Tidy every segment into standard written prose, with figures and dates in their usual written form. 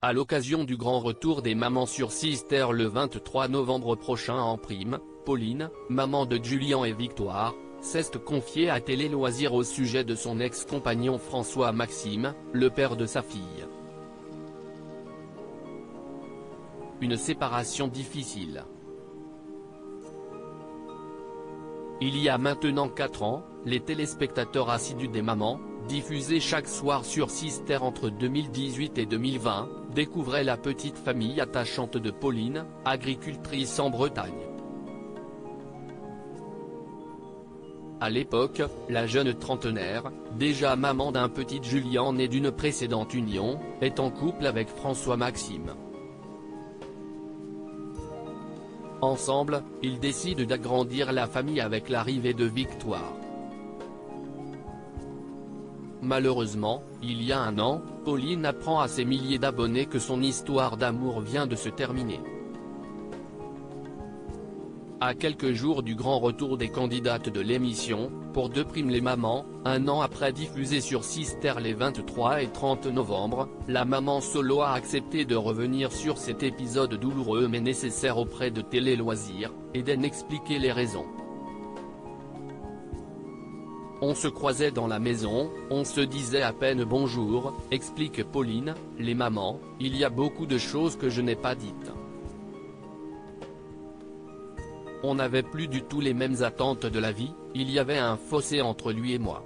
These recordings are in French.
À l'occasion du grand retour des mamans sur Sister le 23 novembre prochain en prime, Pauline, maman de Julien et Victoire, s'est confiée à Télé Loisirs au sujet de son ex-compagnon François Maxime, le père de sa fille. Une séparation difficile. Il y a maintenant 4 ans, les téléspectateurs assidus des mamans, diffusés chaque soir sur Sister entre 2018 et 2020, découvraient la petite famille attachante de Pauline, agricultrice en Bretagne. À l'époque, la jeune trentenaire, déjà maman d'un petit Julien né d'une précédente union, est en couple avec François Maxime. Ensemble, ils décident d'agrandir la famille avec l'arrivée de Victoire. Malheureusement, il y a un an, Pauline apprend à ses milliers d'abonnés que son histoire d'amour vient de se terminer. À quelques jours du grand retour des candidates de l'émission, pour Deux primes les mamans, un an après diffusé sur Sister les 23 et 30 novembre, la maman solo a accepté de revenir sur cet épisode douloureux mais nécessaire auprès de Télé Loisirs, et d'en expliquer les raisons. On se croisait dans la maison, on se disait à peine bonjour, explique Pauline, les mamans, il y a beaucoup de choses que je n'ai pas dites. On n'avait plus du tout les mêmes attentes de la vie, il y avait un fossé entre lui et moi.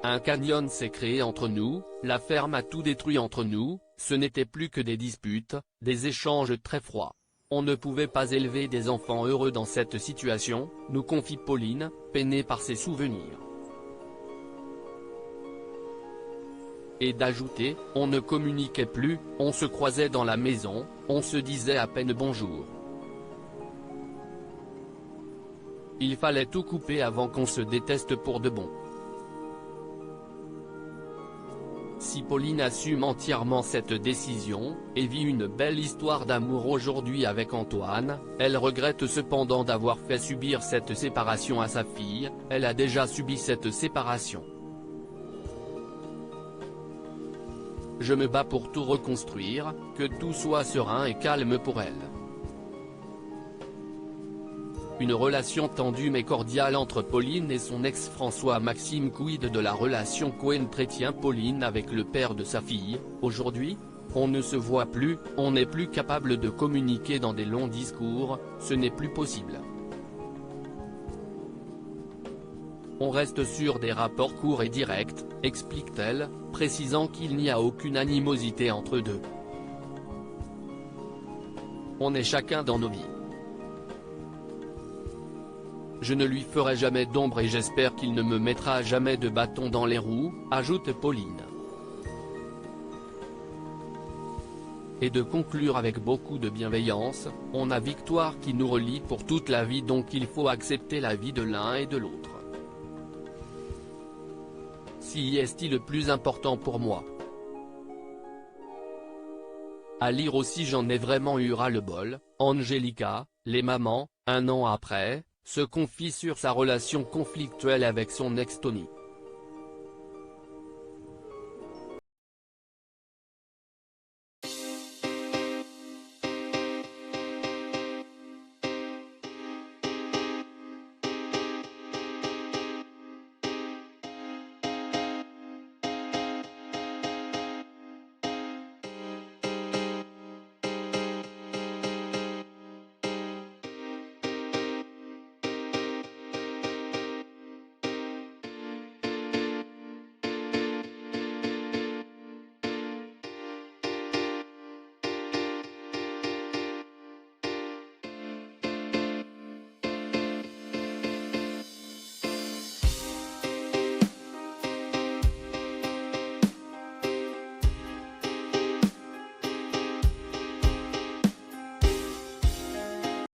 Un canyon s'est créé entre nous, la ferme a tout détruit entre nous, ce n'était plus que des disputes, des échanges très froids. On ne pouvait pas élever des enfants heureux dans cette situation, nous confie Pauline, peinée par ses souvenirs. Et d'ajouter, on ne communiquait plus, on se croisait dans la maison, on se disait à peine bonjour. Il fallait tout couper avant qu'on se déteste pour de bon. Si Pauline assume entièrement cette décision, et vit une belle histoire d'amour aujourd'hui avec Antoine, elle regrette cependant d'avoir fait subir cette séparation à sa fille, elle a déjà subi cette séparation. Je me bats pour tout reconstruire, que tout soit serein et calme pour elle. Une relation tendue mais cordiale entre Pauline et son ex François Maxime. Quid de la relation Cohen-Chrétien-Pauline avec le père de sa fille? Aujourd'hui, on ne se voit plus, on n'est plus capable de communiquer dans des longs discours, ce n'est plus possible. On reste sur des rapports courts et directs, explique-t-elle, précisant qu'il n'y a aucune animosité entre deux. On est chacun dans nos vies. Je ne lui ferai jamais d'ombre et j'espère qu'il ne me mettra jamais de bâton dans les roues, ajoute Pauline. Et de conclure avec beaucoup de bienveillance, on a Victoire qui nous relie pour toute la vie donc il faut accepter la vie de l'un et de l'autre. Si est-il le plus important pour moi? À lire aussi J'en ai vraiment eu ras-le-bol, Angelica, les mamans, un an après, se confie sur sa relation conflictuelle avec son ex Tony.